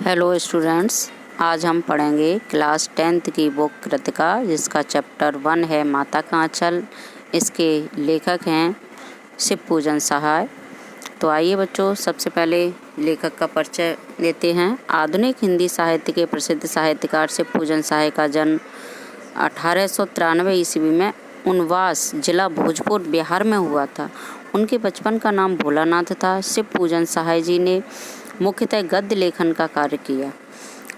Hello students, आज हम पढ़ेंगे क्लास 10th की बुक कृतिका, जिसका चैप्टर 1 है माता का आंचल। इसके लेखक हैं शिव पूजन सहाय। तो आइए बच्चों, सबसे पहले लेखक का परिचय देते हैं। आधुनिक हिंदी साहित्य के प्रसिद्ध साहित्यकार शिव पूजन सहाय का जन्म 1893 ईस्वी में उनवास, जिला भोजपुर, बिहार में हुआ था। उनके बचपन का नाम भोलानाथ था। शिव पूजन सहाय जी ने मुख्यतः गद्य लेखन का कार्य किया।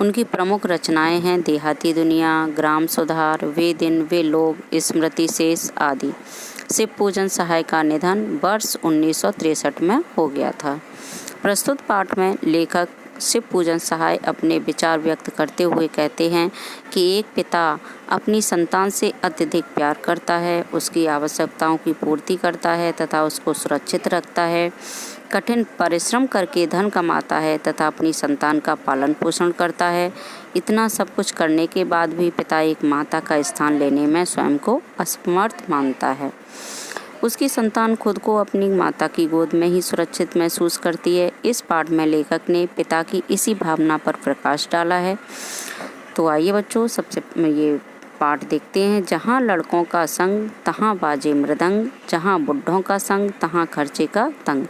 उनकी प्रमुख रचनाएं हैं देहाती दुनिया, ग्राम सुधार, वे दिन वे लोग, स्मृति शेष आदि। शिव पूजन सहाय का निधन वर्ष 1963 में हो गया था। प्रस्तुत पाठ में लेखक शिव पूजन सहाय अपने विचार व्यक्त करते हुए कहते हैं कि एक पिता अपनी संतान से अत्यधिक प्यार करता है, उसकी आवश्यकताओं की पूर्ति करता है तथा उसको सुरक्षित रखता है, कठिन परिश्रम करके धन कमाता है तथा अपनी संतान का पालन पोषण करता है। इतना सब कुछ करने के बाद भी पिता एक माता का स्थान लेने में स्वयं को असमर्थ मानता है। उसकी संतान खुद को अपनी माता की गोद में ही सुरक्षित महसूस करती है। इस पाठ में लेखक ने पिता की इसी भावना पर प्रकाश डाला है। तो आइए बच्चों, सबसे ये पाठ देखते हैं। जहाँ लड़कों का संग तहाँ बाजे मृदंग, जहाँ बुढ़ों का संग तहाँ खर्चे का तंग।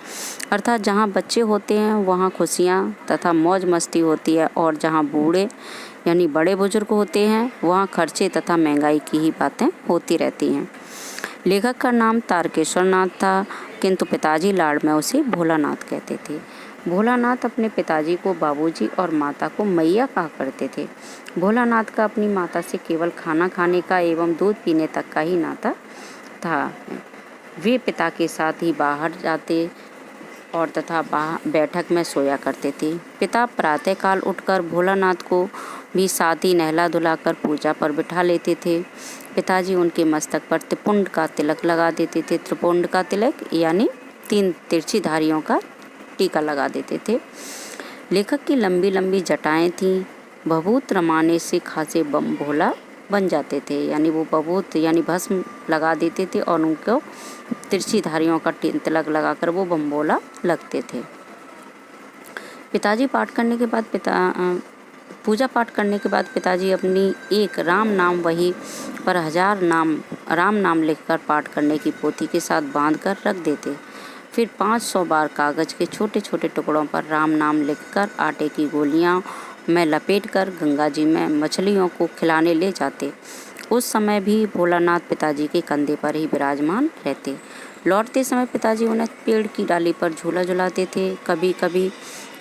अर्थात जहाँ बच्चे होते हैं वहाँ खुशियाँ तथा मौज मस्ती होती है, और जहाँ बूढ़े यानी बड़े बुजुर्ग होते हैं वहाँ खर्चे तथा महंगाई की ही बातें होती रहती हैं। लेखक का नाम तारकेश्वर नाथ था, किंतु पिताजी लाड़ में उसे भोलानाथ कहते थे। भोलानाथ अपने पिताजी को बाबूजी और माता को मैया कहा करते थे। भोलानाथ का अपनी माता से केवल खाना खाने का एवं दूध पीने तक का ही नाता था। वे पिता के साथ ही बाहर जाते और तथा बैठक में सोया करते थे। पिता प्रातःकाल उठकर भोलानाथ को भी साथ ही नहला धुलाकर पूजा पर बिठा लेते थे। पिताजी उनके मस्तक पर त्रिपुंड का तिलक लगा देते थे। त्रिपुंड का तिलक यानी 3 तिरछी धारियों का टीका लगा देते थे। लेखक की लंबी लंबी जटाएं थीं। भभूत रमाने से खासे बम भोला बन जाते थे, यानी वो भभूत यानी भस्म लगा देते थे और उनको तिरछी धारियों का तिलक लगाकर वो बम भोला लगते थे। पिताजी पूजा पाठ करने के बाद पिताजी अपनी एक राम नाम वही पर 1000 राम नाम लिखकर पाठ करने की पोथी के साथ बांधकर रख देते। फिर 500 बार कागज के छोटे छोटे टुकड़ों पर राम नाम लिखकर आटे की गोलियां में लपेटकर गंगा जी में मछलियों को खिलाने ले जाते। उस समय भी भोलानाथ पिताजी के कंधे पर ही विराजमान रहते। लौटते समय पिताजी उन्हें पेड़ की डाली पर झूला झुलाते थे। कभी कभी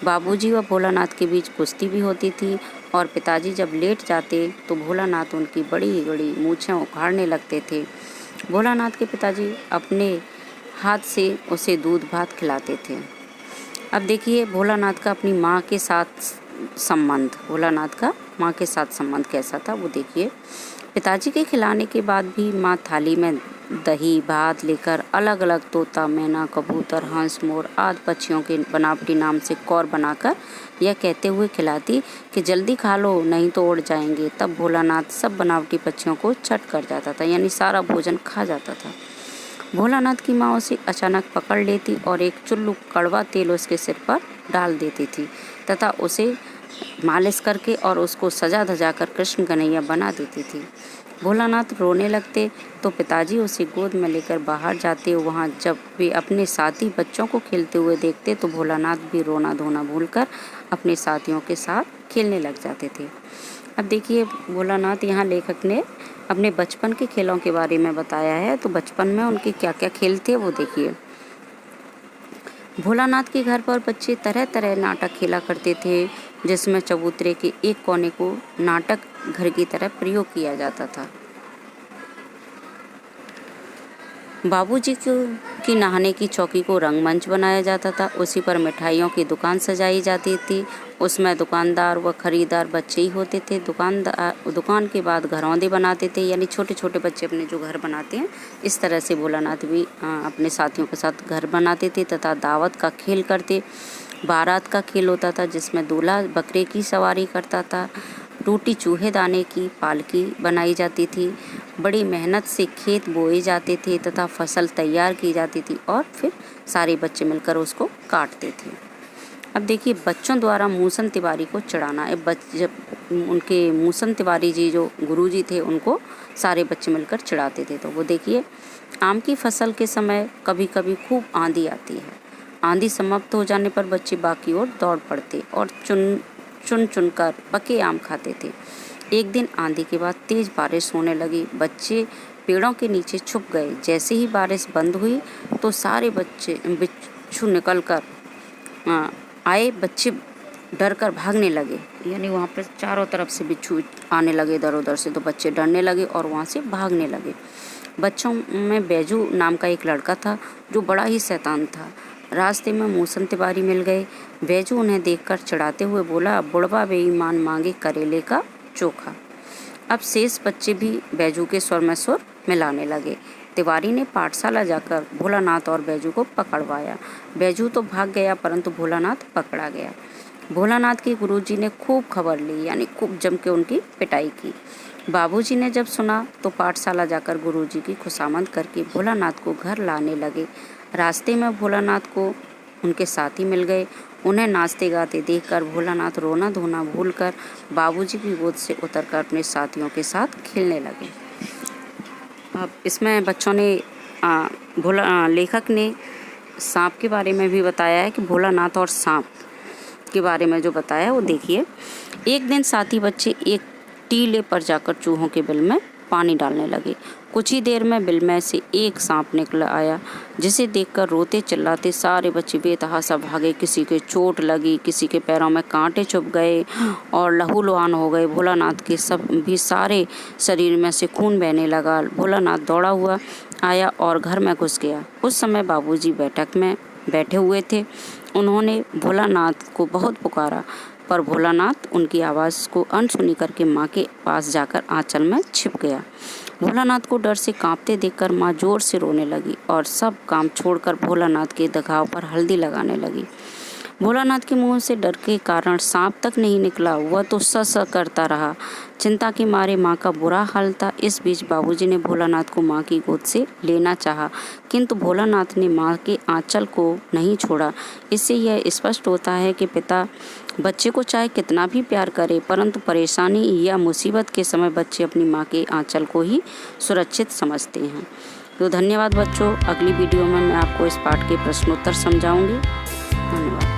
बाबूजी व भोलानाथ के बीच कुश्ती भी होती थी, और पिताजी जब लेट जाते तो भोलानाथ उनकी बड़ी बड़ी मूछें उखाड़ने लगते थे। भोलानाथ के पिताजी अपने हाथ से उसे दूध भात खिलाते थे। अब देखिए भोलानाथ का अपनी माँ के साथ संबंध कैसा था वो देखिए। पिताजी के खिलाने के बाद भी माँ थाली में दही भात लेकर अलग अलग तोता, मैना, कबूतर, हंस, मोर आदि पक्षियों के बनावटी नाम से कौर बनाकर यह कहते हुए खिलाती कि जल्दी खा लो नहीं तो उड़ जाएंगे। तब भोलानाथ सब बनावटी पक्षियों को चट कर जाता था, यानी सारा भोजन खा जाता था। भोलानाथ की माँ उसे अचानक पकड़ लेती और एक चुल्लू कड़वा तेल उसके सिर पर डाल देती थी तथा उसे मालिश करके और उसको सजा धजा कर कृष्ण कन्हैया बना देती थी। भोलानाथ रोने लगते तो पिताजी उसे गोद में लेकर बाहर जाते। वहाँ जब वे अपने साथी बच्चों को खेलते हुए देखते तो भोलानाथ भी रोना धोना भूलकर अपने साथियों के साथ खेलने लग जाते थे। अब देखिए भोलानाथ, यहाँ लेखक ने अपने बचपन के खेलों के बारे में बताया है। तो बचपन में उनके क्या क्या खेल थे वो देखिए। भोलानाथ के घर पर बच्चे तरह तरह नाटक खेला करते थे, जिसमें चबूतरे के एक कोने को नाटक घर की तरह प्रयोग किया जाता था। बाबूजी की नहाने की चौकी को रंगमंच बनाया जाता था। उसी पर मिठाइयों की दुकान सजाई जाती थी। उसमें दुकानदार व खरीदार बच्चे ही होते थे। दुकान के बाद घरौंदे बनाते थे, यानी छोटे छोटे बच्चे अपने जो घर बनाते हैं, इस तरह से भोलानाथ भी अपने साथियों के साथ घर बनाते थे तथा दावत का खेल करते। बारात का खेल होता था जिसमें दूल्हा बकरे की सवारी करता था। टूटी चूहे दाने की पालकी बनाई जाती थी। बड़ी मेहनत से खेत बोए जाते थे तथा फसल तैयार की जाती थी और फिर सारे बच्चे मिलकर उसको काटते थे। अब देखिए बच्चों द्वारा मूसन तिवारी को चिढ़ाना। जब उनके मूसन तिवारी जी जो गुरुजी थे उनको सारे बच्चे मिलकर चिढ़ाते थे। तो वो देखिए, आम की फसल के समय कभी कभी खूब आंधी आती है। आंधी समाप्त हो जाने पर बच्चे बाग की ओर दौड़ पड़ते और चुन कर पके आम खाते थे। एक दिन आंधी के बाद तेज बारिश होने लगी। बच्चे पेड़ों के नीचे छुप गए। जैसे ही बारिश बंद हुई तो सारे बिच्छू निकल कर आए। बच्चे डर कर भागने लगे, यानी वहाँ पर चारों तरफ से बिच्छू आने लगे इधर उधर से। तो बच्चे डरने लगे और वहाँ से भागने लगे। बच्चों में बैजू नाम का एक लड़का था जो बड़ा ही शैतान था। रास्ते में मूसन तिवारी मिल गए। बैजू उन्हें देखकर चिढ़ाते हुए बोला, बुढ़वा बेईमान मांगे करेले का चोखा। अब शेष बच्चे भी बैजू के स्वर में सुर मिलाने लगे। तिवारी ने पाठशाला जाकर भोलानाथ और बैजू को पकड़वाया। बैजू तो भाग गया परंतु भोलानाथ पकड़ा गया। भोलानाथ के गुरुजी ने खूब खबर ली, यानी खूब जम के उनकी पिटाई की। बाबूजी ने जब सुना तो पाठशाला जाकर गुरुजी की खुशामद करके भोलानाथ को घर लाने लगे। रास्ते में भोलानाथ को उनके साथी मिल गए। उन्हें नाचते गाते देखकर भोलानाथ रोना धोना भूलकर बाबूजी की गोद से उतरकर अपने साथियों के साथ खेलने लगे। अब इसमें बच्चों ने लेखक ने सांप के बारे में भी बताया है कि भोलानाथ और सांप के बारे में जो बताया वो देखिए। एक दिन साथी बच्चे एक टीले पर जाकर चूहों के बिल में पानी डालने लगे। कुछ ही देर में बिल में से एक सांप निकल आया, जिसे देखकर रोते चिल्लाते सारे बच्चे बेतहाशा भागे। किसी के चोट लगी, किसी के पैरों में कांटे चुभ गए और लहूलुहान हो गए। भोलानाथ के सारे शरीर में से खून बहने लगा। भोलानाथ दौड़ा हुआ आया और घर में घुस गया। उस समय बाबूजी बैठक में बैठे हुए थे। उन्होंने भोलानाथ को बहुत पुकारा, पर भोलानाथ उनकी आवाज़ को अनसुनी करके माँ के पास जाकर आंचल में छिप गया। भोलानाथ को डर से कांपते देखकर माँ जोर से रोने लगी और सब काम छोड़कर भोलानाथ के घाव पर हल्दी लगाने लगी। भोलानाथ के मुंह से डर के कारण सांप तक नहीं निकला, वह तो स करता रहा। चिंता के मारे माँ का बुरा हाल था। इस बीच बाबूजी ने भोलानाथ को माँ की गोद से लेना चाहा, किंतु भोलानाथ ने माँ के आंचल को नहीं छोड़ा। इससे यह स्पष्ट होता है कि पिता बच्चे को चाहे कितना भी प्यार करे, परंतु परेशानी या मुसीबत के समय बच्चे अपनी माँ के आंचल को ही सुरक्षित समझते हैं। तो धन्यवाद बच्चों। अगली वीडियो में मैं आपको इस पाठ के प्रश्नोत्तर समझाऊंगी। धन्यवाद।